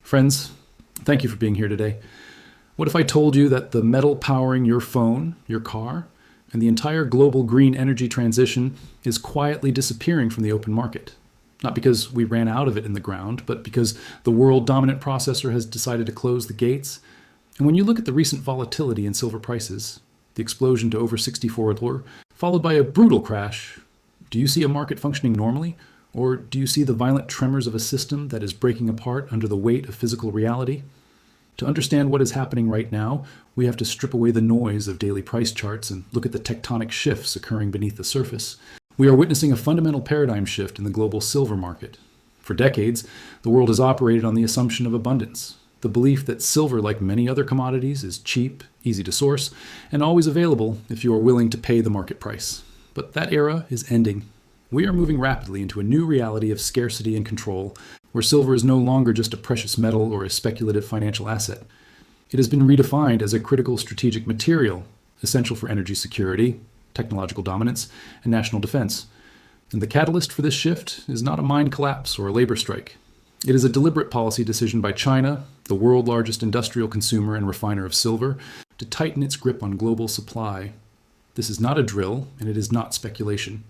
Friends, thank you for being here today. What if I told you that the metal powering your phone, your car, and the entire global green energy transition is quietly disappearing from the open market? Not because we ran out of it in the ground, but because the world dominant processor has decided to close the gates. And when you look at the recent volatility in silver prices, the explosion to over $64, followed by a brutal crash, do you see a market functioning normally? Or do you see the violent tremors of a system that is breaking apart under the weight of physical reality? To understand what is happening right now, we have to strip away the noise of daily price charts and look at the tectonic shifts occurring beneath the surface. We are witnessing a fundamental paradigm shift in the global silver market. For decades, the world has operated on the assumption of abundance, the belief that silver, like many other commodities, is cheap, easy to source, and always available if you are willing to pay the market price. But that era is ending. We are moving rapidly into a new reality of scarcity and control, where silver is no longer just a precious metal or a speculative financial asset. It has been redefined as a critical strategic material, essential for energy security, technological dominance, and national defense. And the catalyst for this shift is not a mine collapse or a labor strike. It is a deliberate policy decision by China, the world's largest industrial consumer and refiner of silver, to tighten its grip on global supply. This is not a drill, and it is not speculation.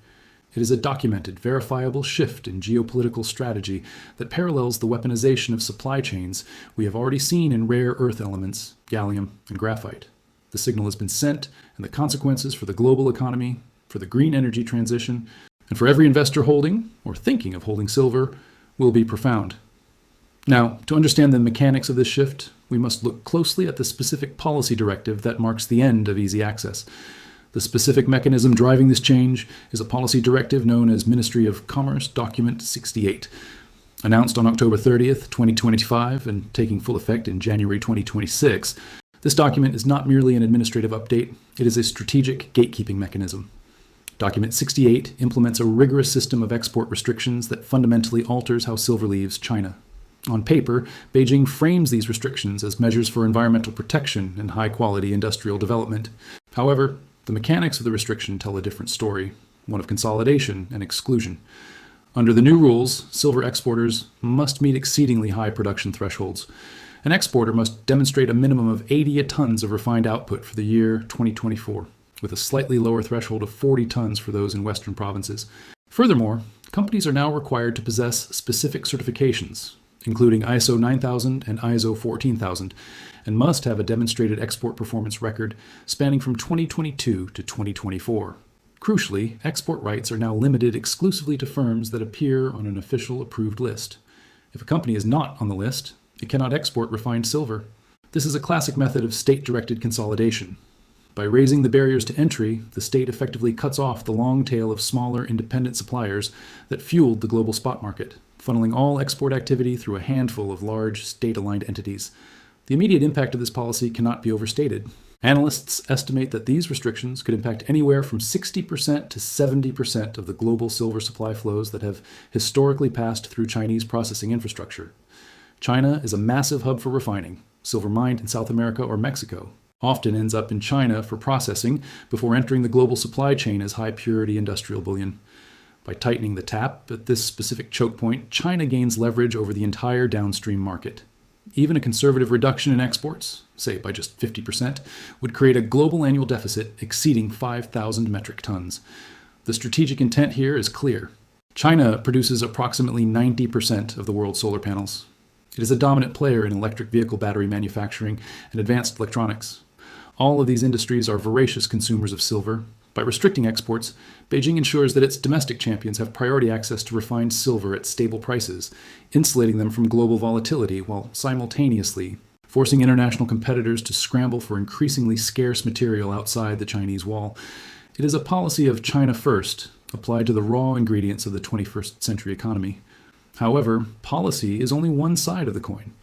It is a documented, verifiable shift in geopolitical strategy that parallels the weaponization of supply chains we have already seen in rare earth elements, gallium and graphite. The signal has been sent, and the consequences for the global economy, for the green energy transition, and for every investor holding, or thinking of holding silver, will be profound. Now, to understand the mechanics of this shift, we must look closely at the specific policy directive that marks the end of easy access. The specific mechanism driving this change is a policy directive known as Ministry of Commerce Document 68, announced on October 30th, 2025, and taking full effect in January 2026. This document is not merely an administrative update, it is a strategic gatekeeping mechanism. Document 68 implements a rigorous system of export restrictions that fundamentally alters how silver leaves China. On paper, Beijing frames these restrictions as measures for environmental protection and high-quality industrial development. However, the mechanics of the restriction tell a different story, one of consolidation and exclusion. Under the new rules, silver exporters must meet exceedingly high production thresholds. An exporter must demonstrate a minimum of 80 tons of refined output for the year 2024, with a slightly lower threshold of 40 tons for those in Western provinces. Furthermore, companies are now required to possess specific certifications, including ISO 9000 and ISO 14000, and must have a demonstrated export performance record spanning from 2022 to 2024. Crucially, export rights are now limited exclusively to firms that appear on an official approved list. If a company is not on the list, it cannot export refined silver. This is a classic method of state-directed consolidation. By raising the barriers to entry, the state effectively cuts off the long tail of smaller independent suppliers that fueled the global spot market, funneling all export activity through a handful of large state-aligned entities. The immediate impact of this policy cannot be overstated. Analysts estimate that these restrictions could impact anywhere from 60% to 70% of the global silver supply flows that have historically passed through Chinese processing infrastructure. China is a massive hub for refining. Silver mined in South America or Mexico often ends up in China for processing before entering the global supply chain as high-purity industrial bullion. By tightening the tap at this specific choke point, China gains leverage over the entire downstream market. Even a conservative reduction in exports, say by just 50%, would create a global annual deficit exceeding 5,000 metric tons. The strategic intent here is clear. China produces approximately 90% of the world's solar panels. It is a dominant player in electric vehicle battery manufacturing and advanced electronics. All of these industries are voracious consumers of silver. By restricting exports, Beijing ensures that its domestic champions have priority access to refined silver at stable prices, insulating them from global volatility while simultaneously forcing international competitors to scramble for increasingly scarce material outside the Chinese wall. It is a policy of China first, applied to the raw ingredients of the 21st century economy. However, policy is only one side of the coin.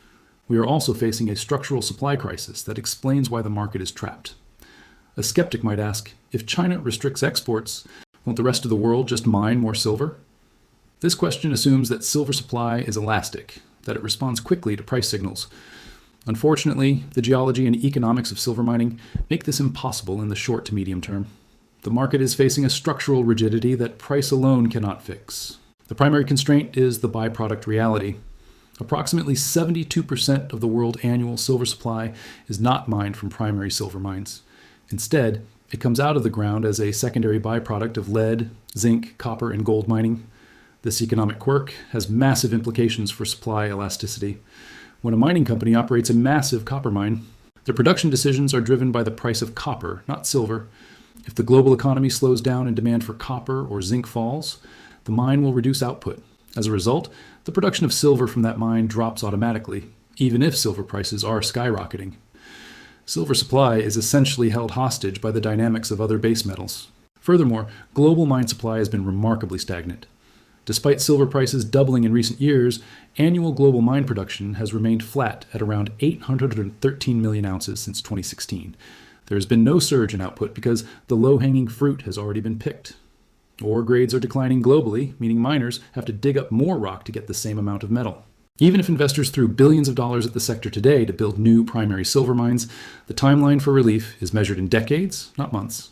We are also facing a structural supply crisis that explains why the market is trapped. A skeptic might ask, if China restricts exports, won't the rest of the world just mine more silver? This question assumes that silver supply is elastic, that it responds quickly to price signals. Unfortunately, the geology and economics of silver mining make this impossible in the short to medium term. The market is facing a structural rigidity that price alone cannot fix. The primary constraint is the byproduct reality. Approximately 72% of the world annual silver supply is not mined from primary silver mines. Instead, it comes out of the ground as a secondary byproduct of lead, zinc, copper, and gold mining. This economic quirk has massive implications for supply elasticity. When a mining company operates a massive copper mine, their production decisions are driven by the price of copper, not silver. If the global economy slows down and demand for copper or zinc falls, the mine will reduce output. As a result, the production of silver from that mine drops automatically, even if silver prices are skyrocketing. Silver supply is essentially held hostage by the dynamics of other base metals. Furthermore, global mine supply has been remarkably stagnant. Despite silver prices doubling in recent years, annual global mine production has remained flat at around 813 million ounces since 2016. There has been no surge in output because the low-hanging fruit has already been picked. Ore grades are declining globally, meaning miners have to dig up more rock to get the same amount of metal. Even if investors threw billions of dollars at the sector today to build new primary silver mines, the timeline for relief is measured in decades, not months.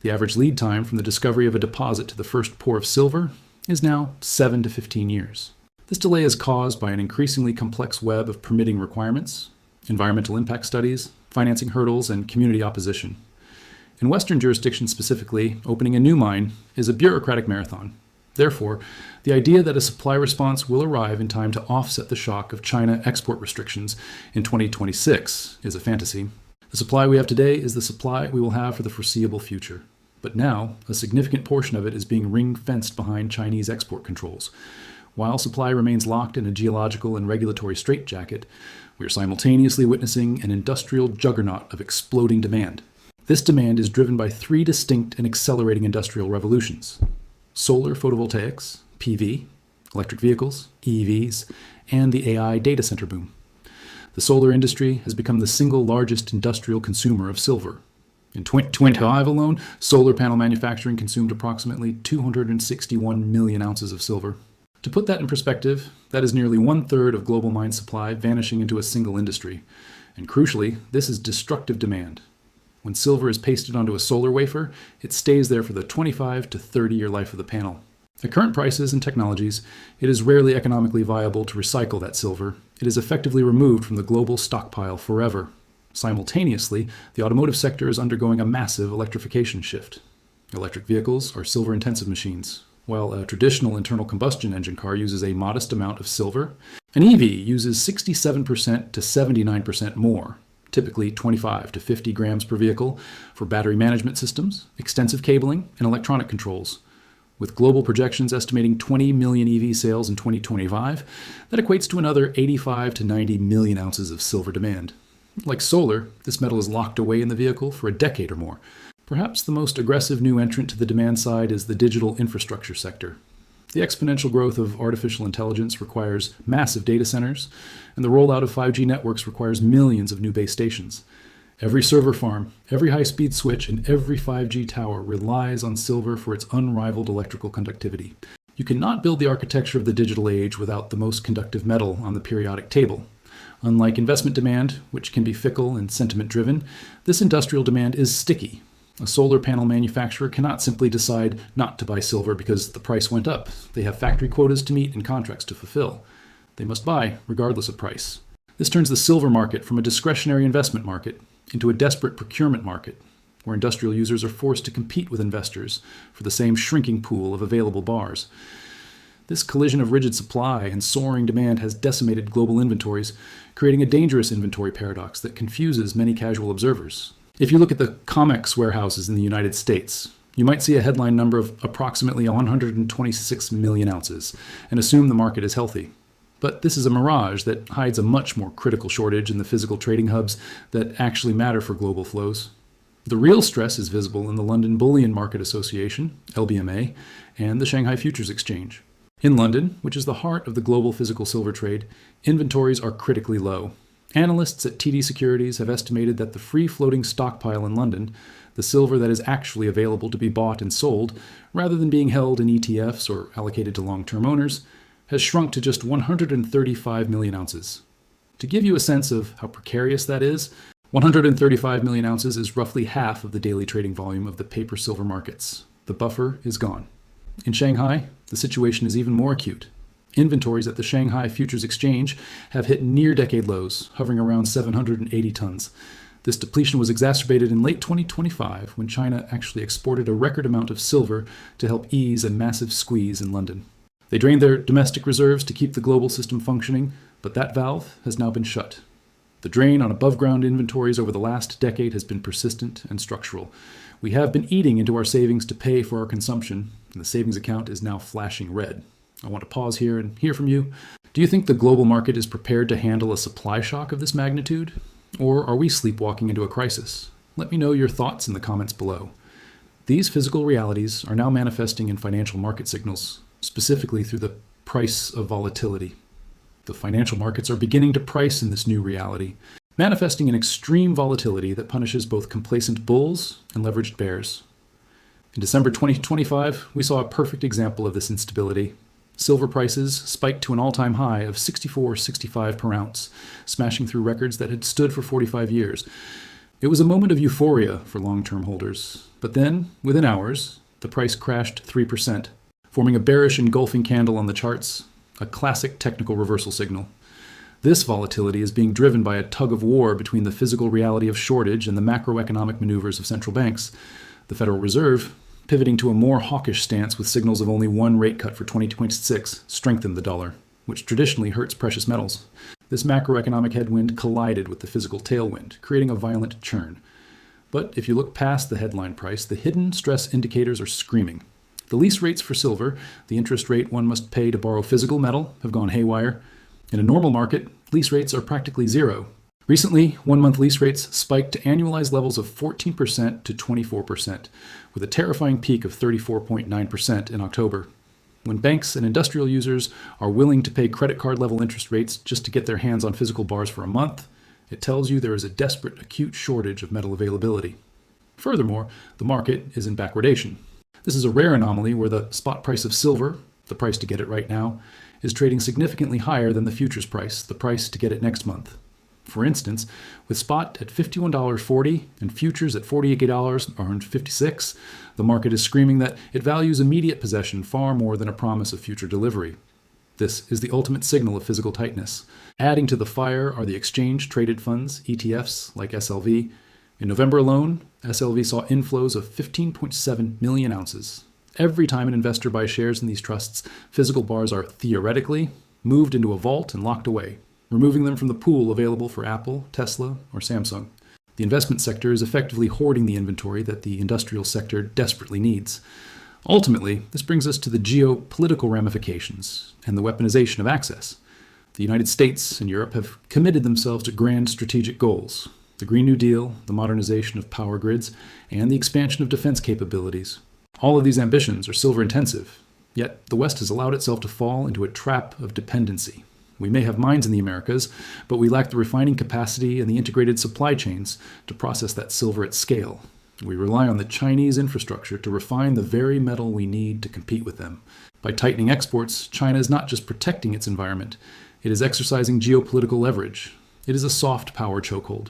The average lead time from the discovery of a deposit to the first pour of silver is now 7 to 15 years. This delay is caused by an increasingly complex web of permitting requirements, environmental impact studies, financing hurdles, and community opposition. In Western jurisdictions specifically, opening a new mine is a bureaucratic marathon. Therefore, the idea that a supply response will arrive in time to offset the shock of China export restrictions in 2026 is a fantasy. The supply we have today is the supply we will have for the foreseeable future. But now, a significant portion of it is being ring-fenced behind Chinese export controls. While supply remains locked in a geological and regulatory straitjacket, we are simultaneously witnessing an industrial juggernaut of exploding demand. This demand is driven by three distinct and accelerating industrial revolutions: solar photovoltaics, PV, electric vehicles, EVs, and the AI data center boom. The solar industry has become the single largest industrial consumer of silver. In 2025 alone, solar panel manufacturing consumed approximately 261 million ounces of silver. To put that in perspective, that is nearly 1/3 of global mine supply vanishing into a single industry. And crucially, this is destructive demand. When silver is pasted onto a solar wafer, it stays there for the 25 to 30-year life of the panel. At current prices and technologies, it is rarely economically viable to recycle that silver. It is effectively removed from the global stockpile forever. Simultaneously, the automotive sector is undergoing a massive electrification shift. Electric vehicles are silver-intensive machines. While a traditional internal combustion engine car uses a modest amount of silver, an EV uses 67% to 79% more, typically 25 to 50 grams per vehicle, for battery management systems, extensive cabling, and electronic controls. With global projections estimating 20 million EV sales in 2025, that equates to another 85 to 90 million ounces of silver demand. Like solar, this metal is locked away in the vehicle for a decade or more. Perhaps the most aggressive new entrant to the demand side is the digital infrastructure sector. The exponential growth of artificial intelligence requires massive data centers, and the rollout of 5G networks requires millions of new base stations. Every server farm, every high-speed switch, and every 5G tower relies on silver for its unrivaled electrical conductivity. You cannot build the architecture of the digital age without the most conductive metal on the periodic table. Unlike investment demand, which can be fickle and sentiment-driven, this industrial demand is sticky. A solar panel manufacturer cannot simply decide not to buy silver because the price went up. They have factory quotas to meet and contracts to fulfill. They must buy regardless of price. This turns the silver market from a discretionary investment market into a desperate procurement market, where industrial users are forced to compete with investors for the same shrinking pool of available bars. This collision of rigid supply and soaring demand has decimated global inventories, creating a dangerous inventory paradox that confuses many casual observers. If you look at the COMEX warehouses in the United States, you might see a headline number of approximately 126 million ounces and assume the market is healthy. But this is a mirage that hides a much more critical shortage in the physical trading hubs that actually matter for global flows. The real stress is visible in the London Bullion Market Association, LBMA, and the Shanghai Futures Exchange. In London, which is the heart of the global physical silver trade, inventories are critically low. Analysts at TD Securities have estimated that the free-floating stockpile in London, the silver that is actually available to be bought and sold, rather than being held in ETFs or allocated to long-term owners, has shrunk to just 135 million ounces. To give you a sense of how precarious that is, 135 million ounces is roughly half of the daily trading volume of the paper silver markets. The buffer is gone. In Shanghai, the situation is even more acute. Inventories at the Shanghai Futures Exchange have hit near-decade lows, hovering around 780 tons. This depletion was exacerbated in late 2025 when China actually exported a record amount of silver to help ease a massive squeeze in London. They drained their domestic reserves to keep the global system functioning, but that valve has now been shut. The drain on above-ground inventories over the last decade has been persistent and structural. We have been eating into our savings to pay for our consumption, and the savings account is now flashing red. I want to pause here and hear from you. Do you think the global market is prepared to handle a supply shock of this magnitude? Or are we sleepwalking into a crisis? Let me know your thoughts in the comments below. These physical realities are now manifesting in financial market signals, specifically through the price of volatility. The financial markets are beginning to price in this new reality, manifesting an extreme volatility that punishes both complacent bulls and leveraged bears. In December 2025, we saw a perfect example of this instability. Silver prices spiked to an all-time high of $64.65 per ounce, smashing through records that had stood for 45 years. It was a moment of euphoria for long-term holders, but then, within hours, the price crashed 3%, forming a bearish engulfing candle on the charts, a classic technical reversal signal. This volatility is being driven by a tug-of-war between the physical reality of shortage and the macroeconomic maneuvers of central banks. The Federal Reserve, pivoting to a more hawkish stance with signals of only one rate cut for 2026, strengthened the dollar, which traditionally hurts precious metals. This macroeconomic headwind collided with the physical tailwind, creating a violent churn. But if you look past the headline price, the hidden stress indicators are screaming. The lease rates for silver, the interest rate one must pay to borrow physical metal, have gone haywire. In a normal market, lease rates are practically zero. Recently, one-month lease rates spiked to annualized levels of 14% to 24%, with a terrifying peak of 34.9% in October. When banks and industrial users are willing to pay credit card-level interest rates just to get their hands on physical bars for a month, it tells you there is a desperate, acute shortage of metal availability. Furthermore, the market is in backwardation. This is a rare anomaly where the spot price of silver, the price to get it right now, is trading significantly higher than the futures price, the price to get it next month. For instance, with spot at $51.40 and futures at $48.56, the market is screaming that it values immediate possession far more than a promise of future delivery. This is the ultimate signal of physical tightness. Adding to the fire are the exchange-traded funds, ETFs, like SLV. In November alone, SLV saw inflows of 15.7 million ounces. Every time an investor buys shares in these trusts, physical bars are theoretically moved into a vault and locked away, removing them from the pool available for Apple, Tesla, or Samsung. The investment sector is effectively hoarding the inventory that the industrial sector desperately needs. Ultimately, this brings us to the geopolitical ramifications and the weaponization of access. The United States and Europe have committed themselves to grand strategic goals: the Green New Deal, the modernization of power grids, and the expansion of defense capabilities. All of these ambitions are silver-intensive, yet the West has allowed itself to fall into a trap of dependency. We may have mines in the Americas, but we lack the refining capacity and the integrated supply chains to process that silver at scale. We rely on the Chinese infrastructure to refine the very metal we need to compete with them. By tightening exports, China is not just protecting its environment, it is exercising geopolitical leverage. It is a soft power chokehold.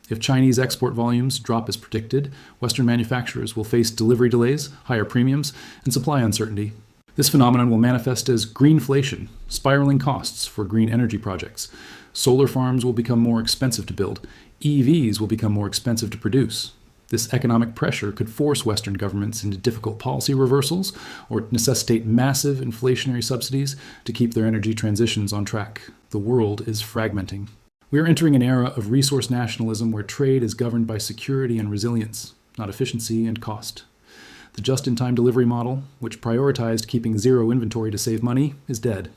If Chinese export volumes drop as predicted, Western manufacturers will face delivery delays, higher premiums, and supply uncertainty. This phenomenon will manifest as greenflation, spiraling costs for green energy projects. Solar farms will become more expensive to build. EVs will become more expensive to produce. This economic pressure could force Western governments into difficult policy reversals or necessitate massive inflationary subsidies to keep their energy transitions on track. The world is fragmenting. We are entering an era of resource nationalism where trade is governed by security and resilience, not efficiency and cost. The just-in-time delivery model, which prioritized keeping zero inventory to save money, is dead.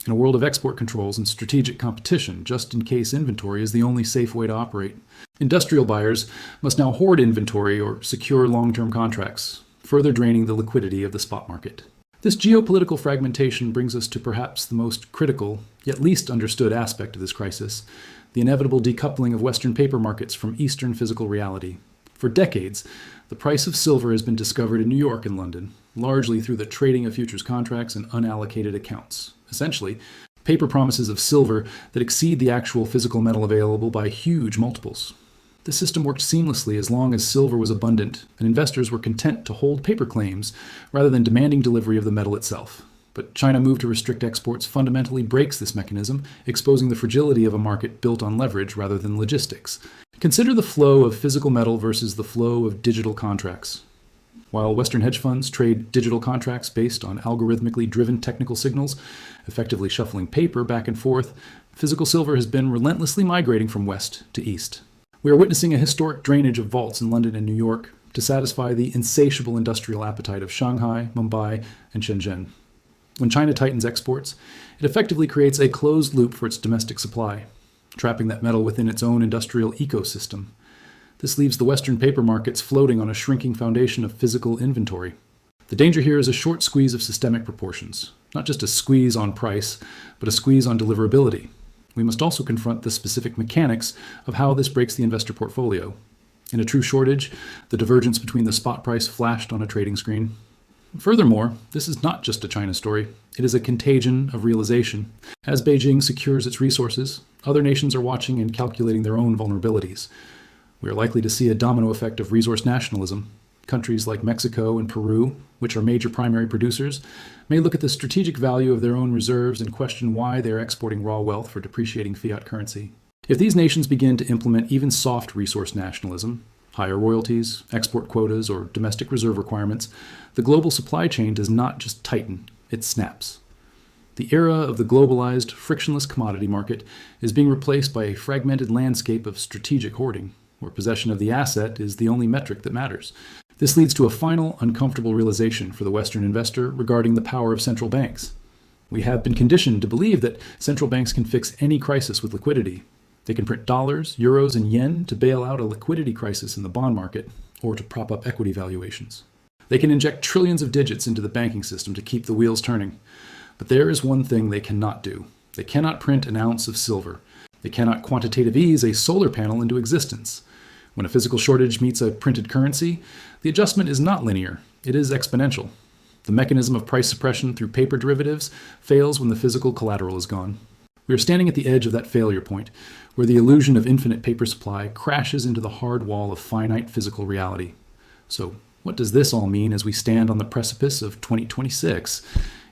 In a world of export controls and strategic competition, just-in-case inventory is the only safe way to operate. Industrial buyers must now hoard inventory or secure long-term contracts, further draining the liquidity of the spot market. This geopolitical fragmentation brings us to perhaps the most critical, yet least understood aspect of this crisis, the inevitable decoupling of Western paper markets from Eastern physical reality. For decades, the price of silver has been discovered in New York and London, largely through the trading of futures contracts and unallocated accounts. Essentially, paper promises of silver that exceed the actual physical metal available by huge multiples. The system worked seamlessly as long as silver was abundant, and investors were content to hold paper claims rather than demanding delivery of the metal itself. But China's move to restrict exports fundamentally breaks this mechanism, exposing the fragility of a market built on leverage rather than logistics. Consider the flow of physical metal versus the flow of digital contracts. While Western hedge funds trade digital contracts based on algorithmically driven technical signals, effectively shuffling paper back and forth, physical silver has been relentlessly migrating from west to east. We are witnessing a historic drainage of vaults in London and New York to satisfy the insatiable industrial appetite of Shanghai, Mumbai, and Shenzhen. When China tightens exports, it effectively creates a closed loop for its domestic supply, trapping that metal within its own industrial ecosystem. This leaves the Western paper markets floating on a shrinking foundation of physical inventory. The danger here is a short squeeze of systemic proportions, not just a squeeze on price, but a squeeze on deliverability. We must also confront the specific mechanics of how this breaks the investor portfolio. In a true shortage, the divergence between the spot price flashed on a trading screen. Furthermore, this is not just a China story. It is a contagion of realization. As Beijing secures its resources, other nations are watching and calculating their own vulnerabilities. We are likely to see a domino effect of resource nationalism. Countries like Mexico and Peru, which are major primary producers, may look at the strategic value of their own reserves and question why they are exporting raw wealth for depreciating fiat currency. If these nations begin to implement even soft resource nationalism, higher royalties, export quotas, or domestic reserve requirements, the global supply chain does not just tighten, it snaps. The era of the globalized, frictionless commodity market is being replaced by a fragmented landscape of strategic hoarding, where possession of the asset is the only metric that matters. This leads to a final, uncomfortable realization for the Western investor regarding the power of central banks. We have been conditioned to believe that central banks can fix any crisis with liquidity. They can print dollars, euros, and yen to bail out a liquidity crisis in the bond market or to prop up equity valuations. They can inject trillions of digits into the banking system to keep the wheels turning. But there is one thing they cannot do. They cannot print an ounce of silver. They cannot quantitative ease a solar panel into existence. When a physical shortage meets a printed currency, the adjustment is not linear, it is exponential. The mechanism of price suppression through paper derivatives fails when the physical collateral is gone. We are standing at the edge of that failure point, where the illusion of infinite paper supply crashes into the hard wall of finite physical reality. So, what does this all mean as we stand on the precipice of 2026?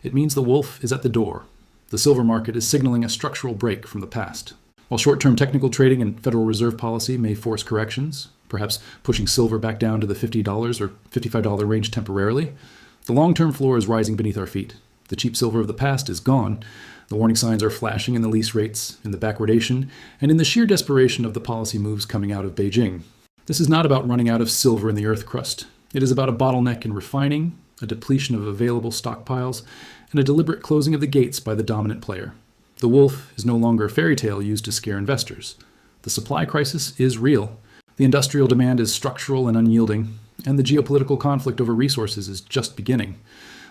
It means the wolf is at the door. The silver market is signaling a structural break from the past. While short-term technical trading and Federal Reserve policy may force corrections, perhaps pushing silver back down to the $50 or $55 range temporarily, the long-term floor is rising beneath our feet. The cheap silver of the past is gone. The warning signs are flashing in the lease rates, in the backwardation, and in the sheer desperation of the policy moves coming out of Beijing. This is not about running out of silver in the earth crust. It is about a bottleneck in refining, a depletion of available stockpiles, and a deliberate closing of the gates by the dominant player. The wolf is no longer a fairy tale used to scare investors. The supply crisis is real. The industrial demand is structural and unyielding, and the geopolitical conflict over resources is just beginning.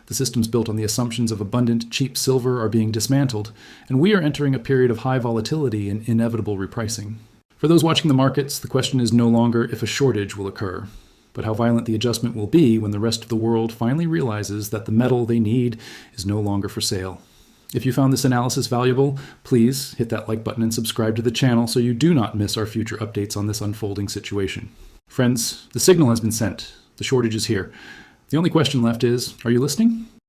The systems built on the assumptions of abundant, cheap silver are being dismantled, and we are entering a period of high volatility and inevitable repricing. For those watching the markets, the question is no longer if a shortage will occur, but how violent the adjustment will be when the rest of the world finally realizes that the metal they need is no longer for sale. If you found this analysis valuable, please hit that like button and subscribe to the channel so you do not miss our future updates on this unfolding situation. Friends, the signal has been sent. The shortage is here. The only question left is, are you listening?